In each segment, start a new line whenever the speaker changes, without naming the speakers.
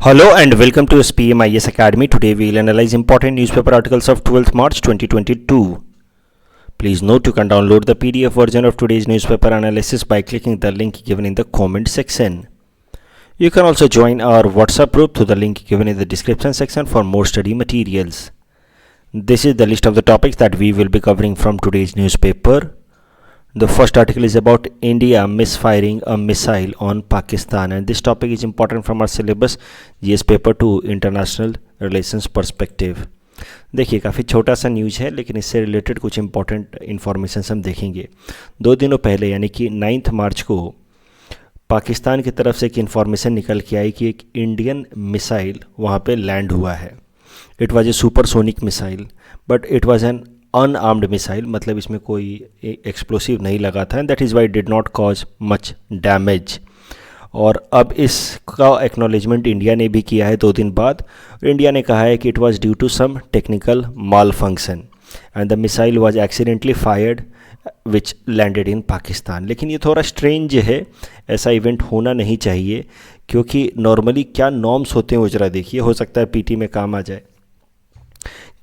Hello and welcome to SPM IS Academy. Today we will analyze important newspaper articles of 12th March 2022. Please note you can download the PDF version of today's newspaper analysis by clicking the link given in the comment section. You can also join our WhatsApp group through the link given in the description section for more study materials. This is the list of the topics that we will be covering from today's newspaper. The first article is about India misfiring a missile on Pakistan, and this topic is important from our syllabus GS paper 2 international relations perspective. देखिए काफ़ी छोटा सा news है लेकिन इससे related कुछ important information हम देखेंगे. 2 दिनों पहले यानी कि 9 मार्च को पाकिस्तान की तरफ से एक इन्फॉर्मेशन निकल के आई कि एक इंडियन मिसाइल वहाँ पे लैंड हुआ है. It was a supersonic missile but it was an unarmoured missile, मतलब इसमें कोई एक्सप्लोसिव नहीं लगा था. And that is why did not cause much damage. और अब इसका एक्नॉलेजमेंट इंडिया ने भी किया है 2 दिन बाद. इंडिया ने कहा है कि it was due to some technical malfunction and the missile was accidentally fired which landed in Pakistan. लेकिन ये थोड़ा स्ट्रेंज है, ऐसा इवेंट होना नहीं चाहिए क्योंकि नॉर्मली क्या नॉर्म्स होते हैं वो जरा देखिए, हो सकता है पीटी में काम आ जाए.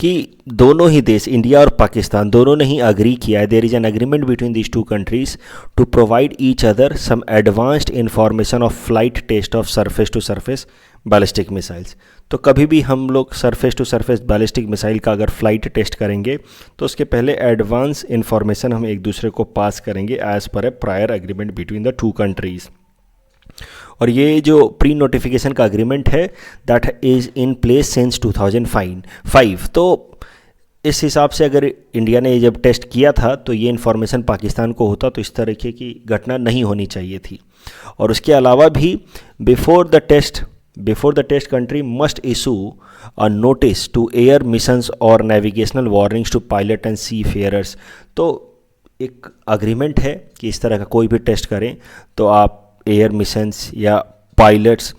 कि दोनों ही देश इंडिया और पाकिस्तान दोनों ने ही अग्री किया है, there is an agreement between these 2 countries to provide each other some advanced information of flight test of surface to surface ballistic missiles. तो कभी भी हम लोग surface to surface ballistic missile का अगर फ्लाइट टेस्ट करेंगे तो उसके पहले एडवांस इंफॉर्मेशन हम एक दूसरे को पास करेंगे as per a prior agreement between the 2 countries. और ये जो प्री नोटिफिकेशन का अग्रीमेंट है that is in place since 2005. तो इस हिसाब से अगर इंडिया ने जब टेस्ट किया था तो ये इन्फॉर्मेशन पाकिस्तान को होता तो इस तरीके की घटना नहीं होनी चाहिए थी. और उसके अलावा भी before the test country must issue a notice to air missions और navigational warnings to pilot and seafarers. तो एक अग्रीमेंट है कि इस तरह का कोई भी टेस्ट करें तो आप एयर मिशंस या पायलट्स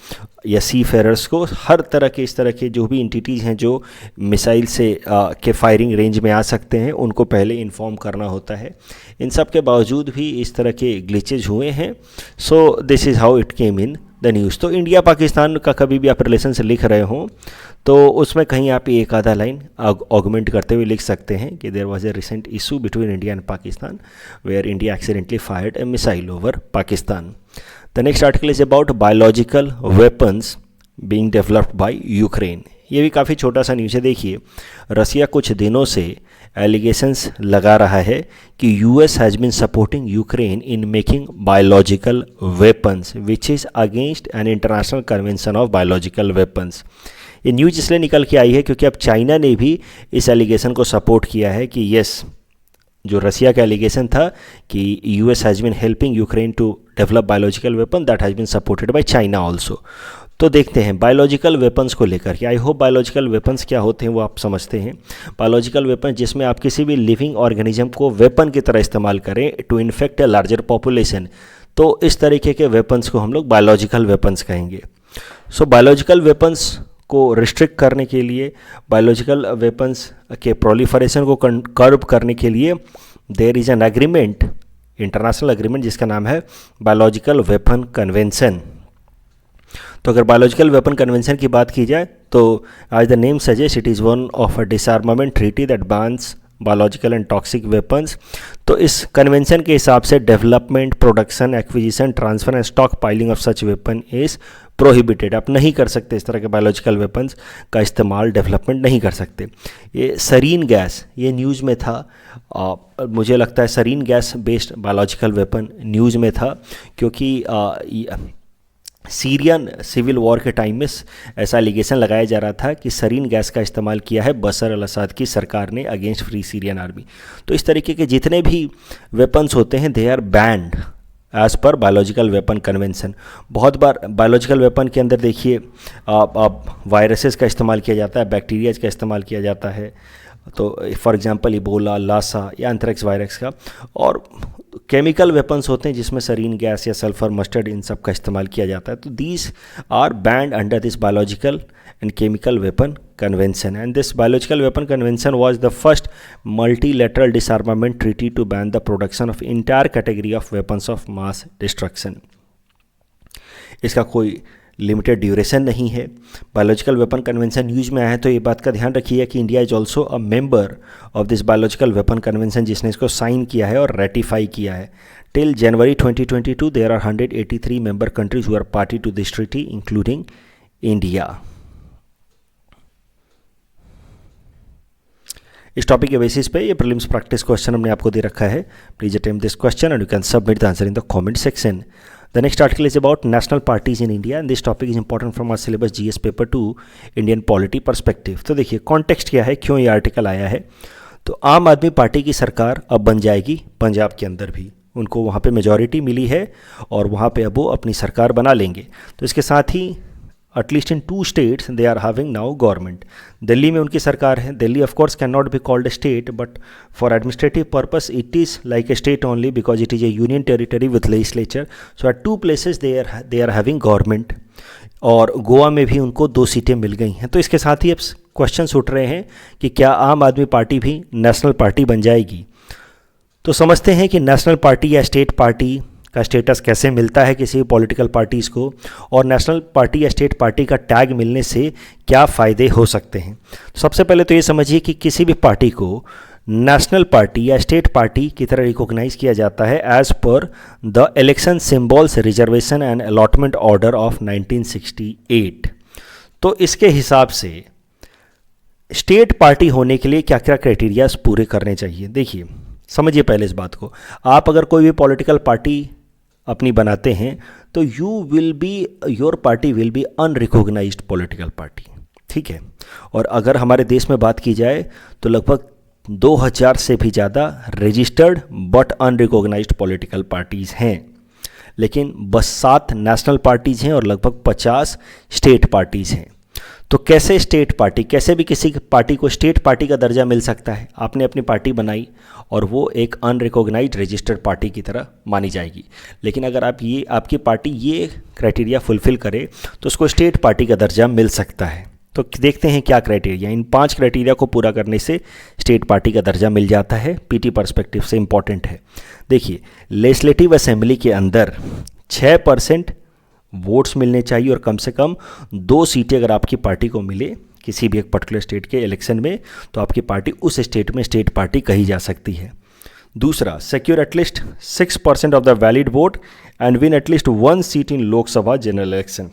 या सी फेयरर्स को हर तरह के इस तरह के जो भी एंटिटीज़ हैं जो मिसाइल से के फायरिंग रेंज में आ सकते हैं उनको पहले इन्फॉर्म करना होता है. इन सब के बावजूद भी इस तरह के ग्लिचेज हुए हैं. So this is how it came in the news. तो इंडिया पाकिस्तान का कभी भी आप रिलेशन से लिख रहे हों तो उसमें कहीं आप एक आधा लाइन ऑगमेंट करते हुए लिख सकते हैं कि there was a recent issue between India and Pakistan where India accidentally fired a missile over Pakistan. The next article is about biological weapons being developed by Ukraine. ये भी काफ़ी छोटा सा न्यूज़ है. देखिए रसिया कुछ दिनों से एलिगेशंस लगा रहा है कि US has been supporting Ukraine in making biological weapons which is against an international convention of biological weapons. ये न्यूज़ इसलिए निकल के आई है क्योंकि अब चाइना ने भी इस एलिगेशन को सपोर्ट किया है कि यस, जो रसिया का एलिगेशन था कि US has been helping Ukraine to develop biological weapon that has been supported by China also. तो देखते हैं बायोलॉजिकल वेपन्स को लेकर के. आई होप बायोलॉजिकल वेपन्स क्या होते हैं वो आप समझते हैं. बायोलॉजिकल वेपन जिसमें आप किसी भी लिविंग ऑर्गेनिज्म को वेपन की तरह इस्तेमाल करें to infect a larger population, तो इस तरीके के वेपन्स को हम लोग बायोलॉजिकल वेपन्स कहेंगे. सो बायोलॉजिकल वेपन्स को रिस्ट्रिक्ट करने के लिए, बायोलॉजिकल वेपन्स के प्रोलिफरेशन को कर्ब करने के लिए there is an agreement, international agreement जिसका नाम है बायोलॉजिकल वेपन कन्वेंशन. तो अगर बायोलॉजिकल वेपन कन्वेंशन की बात की जाए तो as the name suggest it is one of a disarmament treaty that bans biological and toxic weapons. तो इस कन्वेंशन के हिसाब से development, production, acquisition, transfer and stockpiling of such weapon is prohibited. आप नहीं कर सकते इस तरह के बायोलॉजिकल वेपन्स का इस्तेमाल, डेवलपमेंट नहीं कर सकते. ये सरीन गैस, ये न्यूज़ में था. मुझे लगता है sarin gas based biological weapon news में था क्योंकि सीरियन सिविल वॉर के टाइम में ऐसा एलिगेशन लगाया जा रहा था कि सरीन गैस का इस्तेमाल किया है बशर अल असद की सरकार ने अगेंस्ट फ्री सीरियन आर्मी. तो इस तरीके के जितने भी वेपन्स होते हैं they are banned as per biological weapon convention. बहुत बार बायोलॉजिकल वेपन के अंदर देखिए वायरसेस का इस्तेमाल किया जाता है, बैक्टीरियाज का इस्तेमाल किया जाता है. तो फॉर एग्जांपल इबोला, लासा या एंथ्रेक्स वायरस का. और केमिकल वेपन्स होते हैं जिसमें सरीन गैस या सल्फर मस्टर्ड इन सब का इस्तेमाल किया जाता है. तो these are banned under this biological and chemical weapon convention. And this biological weapon convention was the first multilateral disarmament treaty to ban the production of entire category of weapons of mass destruction. इसका कोई limited duration नहीं है। Biological weapon convention use में आया है तो ये बात का ध्यान रखिए कि India is also a member of this biological weapon convention, जिसने इसको साइन किया है और रेटिफाई किया है। Till January 2022 there are 183 member countries who are party to this treaty including India. इस टॉपिक के बेसिस पे ये प्रीलिम्स प्रैक्टिस क्वेश्चन हमने आपको दे रखा है। Please attempt this question and you can submit the answer in the comment section. The next article is about national parties in India and this topic is important from our syllabus GS paper 2 Indian polity perspective। तो देखिए context क्या है, क्यों ये article आया है। तो आम आदमी पार्टी की सरकार अब बन जाएगी पंजाब के अंदर भी, उनको वहाँ पे मेजॉरिटी मिली है और वहाँ पे अब वो अपनी सरकार बना लेंगे। तो इसके साथ ही at least in 2 states they are having now government. Delhi में उनकी सरकार है। Delhi of course can not be called a state but for administrative purpose it is like a state only because it is a union territory with legislature. So at 2 places they are having government और गोवा में भी उनको 2 सीटें मिल गई हैं। तो इसके साथ ही अब क्वेश्चन उठ रहे हैं कि क्या आम आदमी पार्टी भी नेशनल पार्टी बन जाएगी। तो समझते हैं कि नेशनल पार्टी या स्टेट पार्टी का स्टेटस कैसे मिलता है किसी पॉलिटिकल पार्टीज़ को, और नेशनल पार्टी या स्टेट पार्टी का टैग मिलने से क्या फ़ायदे हो सकते हैं। सबसे पहले तो ये समझिए कि किसी भी पार्टी को नेशनल पार्टी या स्टेट पार्टी की तरह रिकॉग्नाइज किया जाता है as per the election symbols reservation and allotment order of 1968। तो इसके हिसाब से स्टेट पार्टी होने के लिए क्या क्या क्राइटेरियाज पूरे करने चाहिए। देखिए समझिए पहले इस बात को, आप अगर कोई भी पॉलिटिकल पार्टी अपनी बनाते हैं तो your party will be unrecognised political party, ठीक है। और अगर हमारे देश में बात की जाए तो लगभग 2000 से भी ज़्यादा registered but unrecognised political parties हैं, लेकिन बस 7 नेशनल पार्टीज़ हैं और लगभग 50 स्टेट पार्टीज़ हैं। तो कैसे स्टेट पार्टी, कैसे भी किसी पार्टी को स्टेट पार्टी का दर्जा मिल सकता है। आपने अपनी पार्टी बनाई और वो एक अनरिकॉग्नाइज्ड रजिस्टर्ड पार्टी की तरह मानी जाएगी, लेकिन अगर आपकी पार्टी ये क्राइटेरिया फुलफिल करे तो उसको स्टेट पार्टी का दर्जा मिल सकता है। तो देखते हैं क्या क्राइटेरिया, इन 5 क्राइटेरिया को पूरा करने से स्टेट पार्टी का दर्जा मिल जाता है। पीटी पर्सपेक्टिव से इंपॉर्टेंट है। देखिए लेजिस्लेटिव असेंबली के अंदर 6% वोट्स मिलने चाहिए और कम से कम 2 सीटें अगर आपकी पार्टी को मिले किसी भी एक पर्टिकुलर स्टेट के इलेक्शन में तो आपकी पार्टी उस स्टेट में स्टेट पार्टी कही जा सकती है। दूसरा, secure at least 6% of the valid vote and win at least 1 seat in Lok Sabha general election.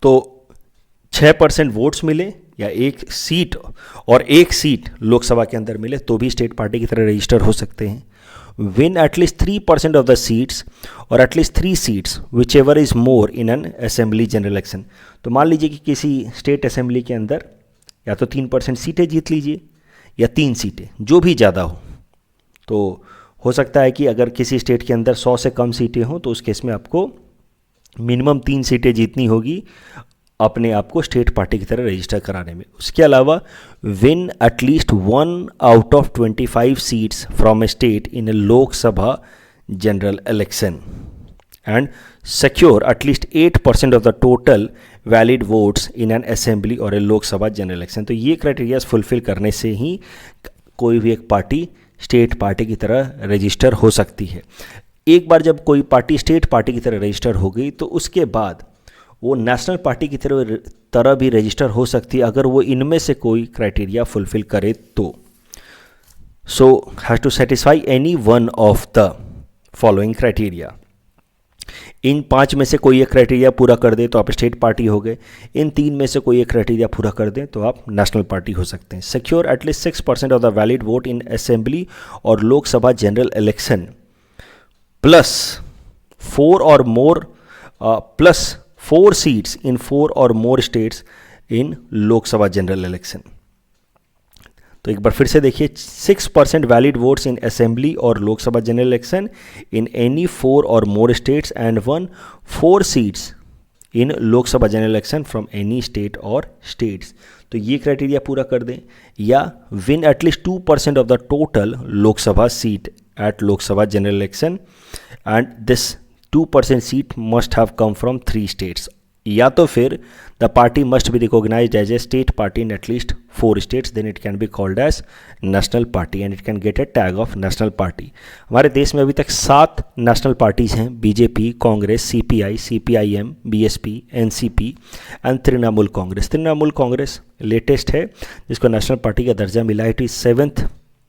तो 6% वोट्स मिले या 1 सीट और 1 सीट लोकसभा के अंदर मिले तो भी स्टेट पार्टी की तरह रजिस्टर हो सकते हैं। win at least 3% of the seats और at least 3 seats whichever is more in an assembly general election। तो मान लीजिए कि किसी स्टेट असेंबली के अंदर या तो 3% सीटें जीत लीजिए या 3 सीटें, जो भी ज़्यादा हो। तो हो सकता है कि अगर किसी स्टेट के अंदर 100 से कम सीटें हों तो उस केस में आपको मिनिमम 3 सीटें जीतनी होगी अपने आप को स्टेट पार्टी की तरह रजिस्टर कराने में। उसके अलावा win at least 1 out of 25 seats from A state in A Lok Sabha general election and secure at least 8% of the total valid votes in an assembly और ए लोकसभा जनरल इलेक्शन। तो ये क्राइटेरियाज फुलफिल करने से ही कोई भी एक पार्टी स्टेट पार्टी की तरह रजिस्टर हो सकती है। एक बार जब कोई पार्टी स्टेट पार्टी की तरह रजिस्टर हो गई तो उसके बाद वो नेशनल पार्टी की तरह भी रजिस्टर हो सकती है अगर वो इनमें से कोई क्राइटेरिया फुलफिल करे तो। So has to satisfy any one of the following criteria. इन 5 में से कोई एक क्राइटेरिया पूरा कर दे तो आप स्टेट पार्टी हो गए। इन 3 में से कोई एक क्राइटेरिया पूरा कर दें तो आप नेशनल पार्टी हो सकते हैं। Secure at least 6% of the valid vote in assembly और Lok Sabha general election plus 4 seats in 4 और more states in Lok Sabha general election. तो एक बार फिर से देखिए, 6% वैलिड वोट्स इन असेंबली और Lok Sabha general election in any 4 और more states and 4 seats in Lok Sabha general election from any state और स्टेट्स। तो ये क्राइटेरिया पूरा कर दें, या win at least 2% of the total Lok Sabha seat at Lok Sabha general election and this 2% seat must have come from 3 states. या तो फिर the party must be recognized as a state party in at least 4 states, then it can be called as national party and it can get a tag of national party. हमारे देश में अभी तक 7 national parties हैं, BJP, Congress, CPI, CPIM, BSP, NCP and Trinamool Congress. Trinamool Congress latest है जिसको national party का दर्जा मिला है। It is 7th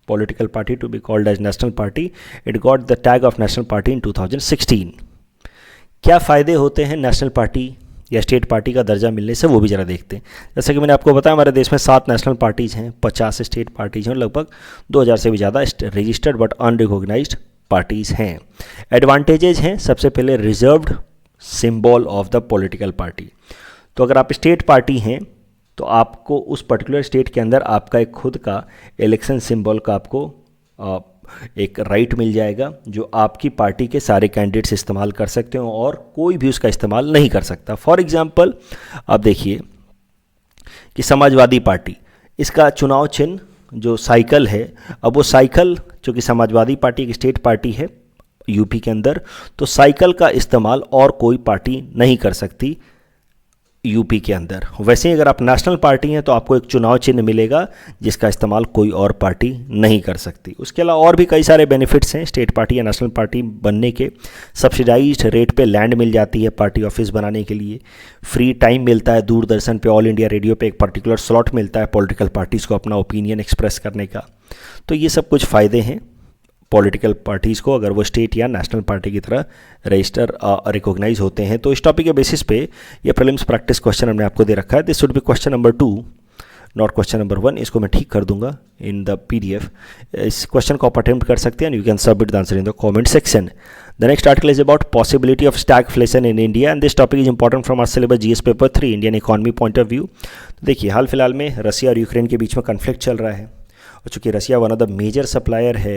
political party to be called as national party. It got the tag of national party in 2016. क्या फ़ायदे होते हैं नेशनल पार्टी या स्टेट पार्टी का दर्जा मिलने से, वो भी ज़रा देखते हैं। जैसे कि मैंने आपको बताया हमारे देश में 7 नेशनल पार्टीज़ हैं, 50 स्टेट पार्टीज़ हैं और लगभग 2000 से भी ज़्यादा रजिस्टर्ड बट अनरिकॉग्नाइज्ड पार्टीज़ हैं। एडवांटेजेज हैं, सबसे पहले reserved symbol of the political party. तो अगर आप स्टेट पार्टी हैं तो आपको उस पर्टिकुलर स्टेट के अंदर आपका एक खुद का इलेक्शन सिंबल का आपको एक राइट मिल जाएगा जो आपकी पार्टी के सारे कैंडिडेट्स इस्तेमाल कर सकते हो और कोई भी उसका इस्तेमाल नहीं कर सकता। फॉर एग्जांपल आप देखिए कि समाजवादी पार्टी, इसका चुनाव चिन्ह जो साइकिल है, अब वो साइकिल चूँकि समाजवादी पार्टी एक स्टेट पार्टी है यूपी के अंदर, तो साइकिल का इस्तेमाल और कोई पार्टी नहीं कर सकती यूपी के अंदर। वैसे ही अगर आप नेशनल पार्टी हैं तो आपको एक चुनाव चिन्ह मिलेगा जिसका इस्तेमाल कोई और पार्टी नहीं कर सकती। उसके अलावा और भी कई सारे बेनिफिट्स हैं स्टेट पार्टी या नेशनल पार्टी बनने के। सब्सिडाइज्ड रेट पे लैंड मिल जाती है पार्टी ऑफिस बनाने के लिए, फ्री टाइम मिलता है, दूरदर्शन पे, ऑल इंडिया रेडियो पे एक पर्टिकुलर स्लॉट मिलता है पॉलिटिकल पार्टीज़ को अपना ओपिनियन एक्सप्रेस करने का। तो ये सब कुछ फ़ायदे हैं पॉलिटिकल पार्टीज़ को अगर वो स्टेट या नेशनल पार्टी की तरह रजिस्टर रिकॉग्नाइज होते हैं। तो इस टॉपिक के बेसिस पे ये प्रीलिम्स प्रैक्टिस क्वेश्चन हमने आपको दे रखा है। This should be question number 2 not question number 1। इसको मैं ठीक कर दूंगा इन द PDF। इस क्वेश्चन को आप अटेम्प्ट कर सकते हैं and you can submit the answer in the comment section. The next article is about possibility of stagflation in India and this topic is important from our syllabus GS paper 3 Indian economy point of view. तो देखिए हाल फिलहाल में रसिया और Ukraine के बीच में conflict चल रहा है और चूँकि Russia one of the major supplier है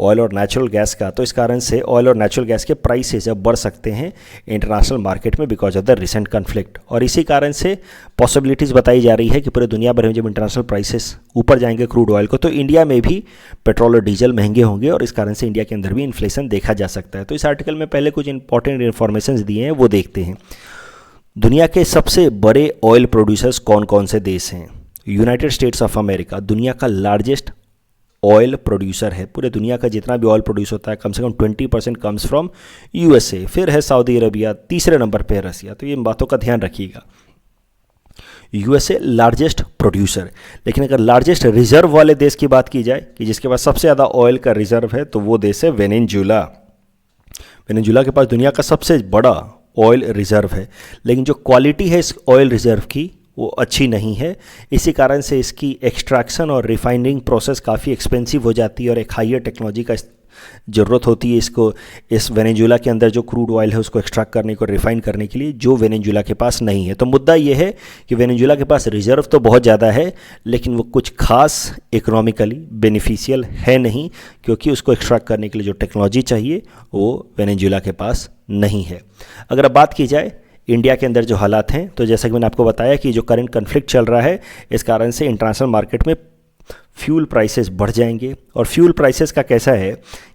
ऑयल और नेचुरल गैस का, तो इस कारण से ऑयल और नेचुरल गैस के प्राइसेस अब बढ़ सकते हैं इंटरनेशनल मार्केट में because of the recent conflict. और इसी कारण से पॉसिबिलिटीज़ बताई जा रही है कि पूरे दुनिया भर में जब इंटरनेशनल प्राइसेस ऊपर जाएंगे क्रूड ऑयल को, तो इंडिया में भी पेट्रोल और डीजल महंगे होंगे और इस कारण से इंडिया के अंदर भी इन्फ्लेशन देखा जा सकता है। तो इस आर्टिकल में पहले कुछ इंपॉर्टेंट इन्फॉर्मेशन दिए हैं, वो देखते हैं। दुनिया के सबसे बड़े ऑयल प्रोड्यूसर्स कौन कौन से देश हैं? यूनाइटेड स्टेट्स ऑफ अमेरिका दुनिया का लार्जेस्ट ऑयल प्रोड्यूसर है। पूरे दुनिया का जितना भी ऑयल प्रोड्यूस होता है कम से कम 20% कम्स फ्रॉम USA। फिर है सऊदी अरबिया, तीसरे नंबर पे है रसिया। तो ये इन बातों का ध्यान रखिएगा। USA लार्जेस्ट प्रोड्यूसर, लेकिन अगर लार्जेस्ट रिजर्व वाले देश की बात की जाए कि जिसके पास सबसे ज़्यादा ऑयल का रिजर्व है, तो वो देश है वेनेजुला। वेनेजुला के पास दुनिया का सबसे बड़ा ऑयल रिजर्व है, लेकिन जो क्वालिटी है इस ऑयल रिजर्व की वो अच्छी नहीं है। इसी कारण से इसकी एक्सट्रैक्शन और रिफाइनिंग प्रोसेस काफ़ी एक्सपेंसिव हो जाती है और एक हायर टेक्नोलॉजी का ज़रूरत होती है इसको, इस वेनेजुला के अंदर जो क्रूड ऑयल है उसको एक्सट्रैक्ट करने को, रिफाइन करने के लिए, जो वेनेजुला के पास नहीं है। तो मुद्दा ये है कि वेनेजुला के पास रिजर्व तो बहुत ज़्यादा है लेकिन वो कुछ खास इकोनॉमिकली बेनिफिशियल है नहीं, क्योंकि उसको एक्सट्रैक्ट करने के लिए जो टेक्नोलॉजी चाहिए वो वेनेजुला के पास नहीं है। अगर अब बात की जाए इंडिया के अंदर जो हालात हैं, तो जैसा कि मैंने आपको बताया कि जो करंट कन्फ्लिक्ट चल रहा है इस कारण से इंटरनेशनल मार्केट में फ्यूल प्राइसेस बढ़ जाएंगे। और फ्यूल प्राइसेस का कैसा है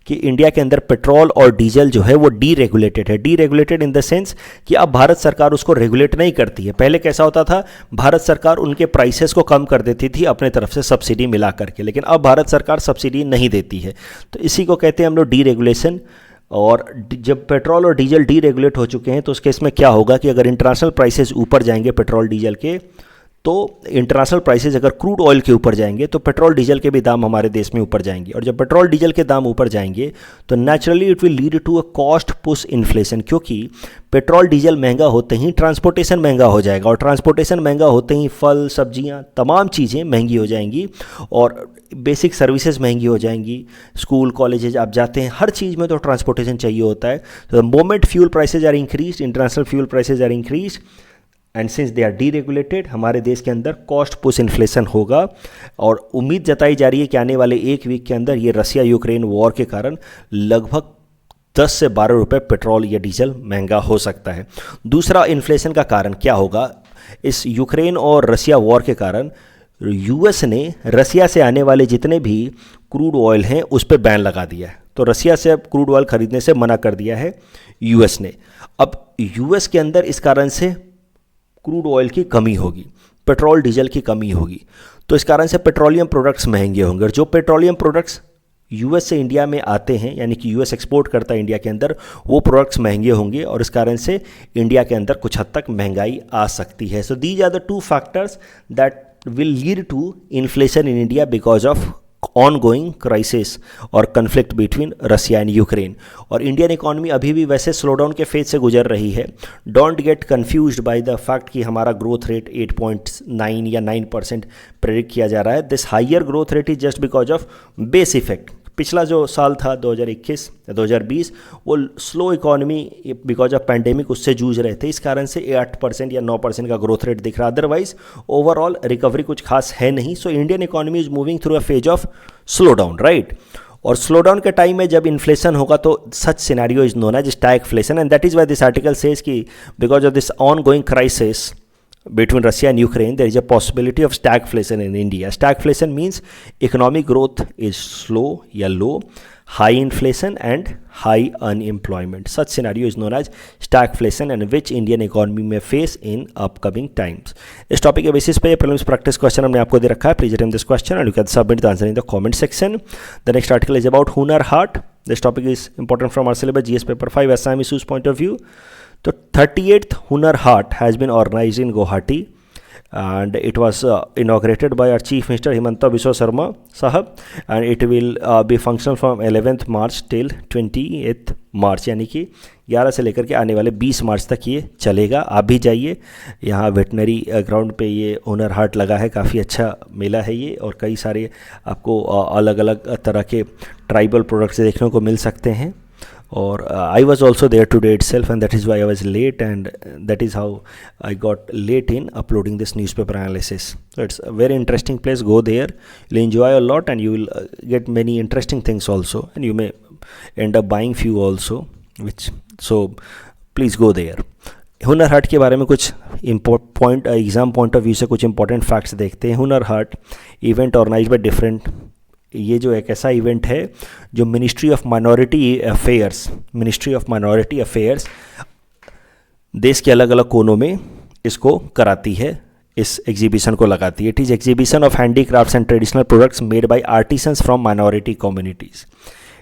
कि इंडिया के अंदर पेट्रोल और डीजल जो है वो डीरेगुलेटेड है। डीरेगुलेटेड इन द सेंस कि अब भारत सरकार उसको रेगुलेट नहीं करती है। पहले कैसा होता था, भारत सरकार उनके प्राइसेस को कम कर देती थी अपने तरफ से सब्सिडी मिला करके, लेकिन अब भारत सरकार सब्सिडी नहीं देती है। तो इसी को कहते हैं हम लोग डीरेगुलेशन। और जब पेट्रोल और डीजल डीरेगुलेट हो चुके हैं तो उस केस में क्या होगा कि अगर इंटरनेशनल प्राइसेस ऊपर जाएंगे पेट्रोल डीजल के, तो इंटरनेशनल प्राइसेस अगर क्रूड ऑयल के ऊपर जाएंगे तो पेट्रोल डीजल के भी दाम हमारे देश में ऊपर जाएंगे। और जब पेट्रोल डीजल के दाम ऊपर जाएंगे तो naturally it will lead to a cost push inflation, क्योंकि पेट्रोल डीजल महंगा होते ही ट्रांसपोर्टेशन महंगा हो जाएगा और ट्रांसपोर्टेशन महंगा होते ही फल सब्जियां तमाम चीज़ें महंगी हो जाएंगी और बेसिक सर्विसेज महंगी हो जाएंगी। स्कूल कॉलेजेज आप जाते हैं, हर चीज़ में तो ट्रांसपोर्टेशन चाहिए होता है। तो the moment fuel prices are increase, international fuel prices are increase and since they are deregulated, हमारे देश के अंदर कॉस्ट पुश इन्फ्लेशन होगा। और उम्मीद जताई जा रही है कि आने वाले एक वीक के अंदर ये रसिया यूक्रेन वॉर के कारण लगभग 10 से 12 रुपये पेट्रोल या डीजल महंगा हो सकता है। दूसरा इन्फ्लेशन का कारण क्या होगा, इस यूक्रेन और रसिया वॉर के कारण US ने रसिया से आने वाले जितने भी क्रूड ऑयल हैं उस पर बैन लगा दिया है। तो रसिया से अब क्रूड ऑयल खरीदने से मना कर दिया है US ने। अब US के अंदर इस कारण से क्रूड ऑयल की कमी होगी, पेट्रोल डीजल की कमी होगी, तो इस कारण से पेट्रोलियम प्रोडक्ट्स महंगे होंगे। और जो पेट्रोलियम प्रोडक्ट्स यूएस से इंडिया में आते हैं, यानी कि यूएस एक्सपोर्ट करता है इंडिया के अंदर, वो प्रोडक्ट्स महंगे होंगे और इस कारण से इंडिया के अंदर कुछ हद तक महंगाई आ सकती है। So these are the two factors that will lead to inflation in India because of ongoing crisis और conflict between Russia and Ukraine. और इंडियन इकॉनमी अभी भी वैसे स्लोडाउन के फेज से गुजर रही है। Don't get confused by the fact कि हमारा ग्रोथ रेट 8.9 या 9% प्रेडिक्ट किया जा रहा है। This higher growth rate is just because of base effect. पिछला जो साल था 2021 या 2020 वो slow economy because of pandemic उससे जूझ रहे थे, इस कारण से 8% या 9% का ग्रोथ रेट दिख रहा है। अदरवाइज ओवरऑल रिकवरी कुछ खास है नहीं। So Indian economy is moving through a phase of slowdown, right. और स्लो डाउन के टाइम में जब इन्फ्लेशन होगा तो such scenario is known as stagflation, and that is why this article says कि because of this ongoing crisis between Russia and Ukraine, there is a possibility of stagflation in India. Stagflation means economic growth is slow या low, high inflation and high unemployment. Such scenario is known as stagflation and which Indian economy may face in upcoming times. इस topic के basis पे prelims practice question हमने आपको दे रखा है. Please attempt this question and you can submit the answer in the comment section. The next article is about Hunar Haat. This topic is important from our syllabus GS paper 5 Assam issues point of view. The 38th Hunar Haat has been organized in Guwahati and it was inaugurated by our Chief Minister Himanta Biswa Sarma Sahab, and it will be functional from 11th March till 28th March, यानी कि 11 से लेकर के आने वाले 20 मार्च तक ये चलेगा. आप भी जाइए, यहाँ वेटनरी ग्राउंड पे ये हुनर हाट लगा है, काफ़ी अच्छा मेला है ये, और कई सारे आपको अलग अलग तरह के ट्राइबल प्रोडक्ट्स देखने को मिल सकते हैं. और I was also there today itself and that is why I was late, and that is how I got late in uploading this newspaper analysis. So it's a very interesting place. Go there, you'll enjoy a lot and you will get many interesting things also, and you may end up buying few also, which so please go there. Hunar Haat के बारे में कुछ exam point of view से कुछ important facts देखते हैं. Hunar Haat event organise by different, ये जो एक ऐसा इवेंट है जो मिनिस्ट्री ऑफ माइनॉरिटी अफेयर्स देश के अलग अलग कोनों में इसको कराती है, इस एग्जीबिशन को लगाती है. It is exhibition of handicrafts and traditional products made by artisans from minority communities.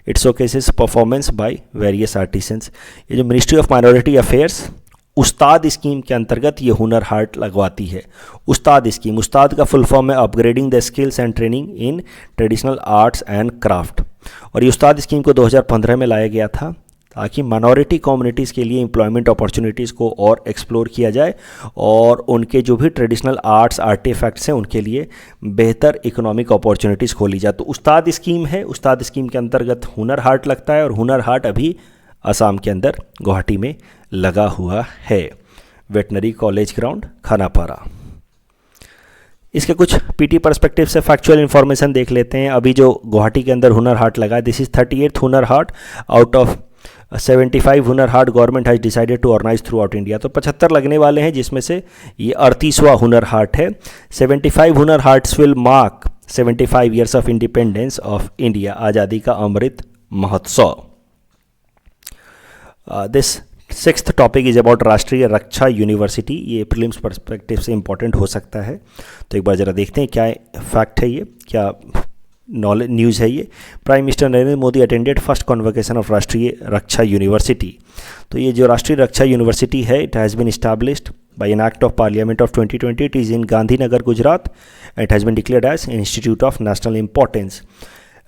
It showcases performance by various artisans. ये जो ministry of minority affairs Ustad scheme के अंतर्गत ये हुनर हाट लगवाती है. उस्ताद स्कीम, उस्ताद का फुल फॉर्म है upgrading the skills and training in traditional arts and craft. और ये उस्ताद स्कीम को 2015 में लाया गया था ताकि माइनॉरिटी कम्युनिटीज़ के लिए एम्प्लॉयमेंट अपॉर्चुनिटीज़ को और एक्सप्लोर किया जाए और उनके जो भी ट्रेडिशनल आर्ट्स आर्टिफैक्ट्स हैं उनके लिए बेहतर इकोनॉमिक अपॉर्चुनिटीज़ खोली जाए. तो उस्ताद स्कीम है, उस्ताद स्कीम के अंतर्गत हुनर हाट लगता है, और हुनर हाट अभी असम के अंदर गुवाहाटी में लगा हुआ है. Veterinary college ground Khanapara. इसके कुछ पीटी पर्सपेक्टिव से फैक्चुअल इन्फॉर्मेशन देख लेते हैं. अभी जो गुवाहाटी के अंदर हुनर हाट लगा है, this is 38th Hunar Haat out of 75 Hunar Haat government has decided to organise throughout India. तो 75 लगने वाले हैं, जिसमें से ये 38वां हुनर हाट है. 75 हुनर hearts will mark 75 years of independence of India, आज़ादी का Amrit Mahotsav. This sixth topic is about राष्ट्रीय रक्षा यूनिवर्सिटी. ये प्रीलिम्स पर्सपेक्टिव से इंपॉर्टेंट हो सकता है, तो एक बार ज़रा देखते हैं क्या फैक्ट है, ये क्या नॉलेज न्यूज़ है. ये prime minister Narendra Modi attended first convocation of Rashtriya Raksha university. तो ये जो राष्ट्रीय रक्षा यूनिवर्सिटी है, it has been established by an act of parliament of 2020. It is in Gandhinagar, Gujarat. It has been declared as an institute of national importance.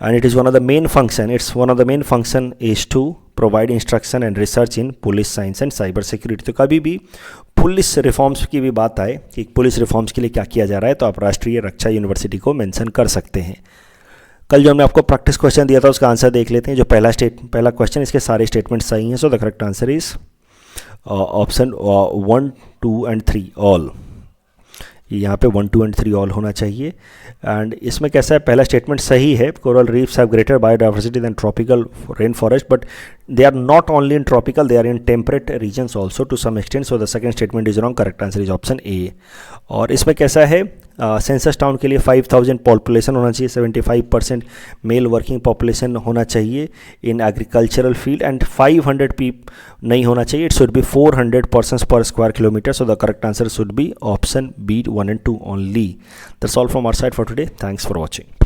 And it is one of the main function is to provide instruction and research in police science and cyber security. तो कभी भी police reforms की भी बात आए कि police reforms के लिए क्या किया जा रहा है, तो आप राष्ट्रीय रक्षा यूनिवर्सिटी को मेंशन कर सकते हैं. कल जो हमने आपको प्रैक्टिस क्वेश्चन दिया था उसका आंसर देख लेते हैं. जो पहला क्वेश्चन, इसके सारे स्टेटमेंट सही हैं. So the correct answer is option 1, 2 and 3 all. यहाँ पे 1, 2 and 3 ऑल होना चाहिए. एंड इसमें कैसा है, पहला स्टेटमेंट सही है, coral reefs have greater biodiversity than tropical rain forest, but they are not only in tropical, they are in temperate regions also to some extent. So the second statement is wrong. Correct answer is option A. और इसमें कैसा है, census town के लिए 5000 population होना चाहिए, 75% mail working population होना चाहिए इन एग्रीकल्चरल फील्ड एंड 500 नहीं होना चाहिए, इट शुड बी 400 पर्सन्स पर square kilometre. So the correct answer should be option B 1 and 2 only. That's all from our side for today. Thanks for watching.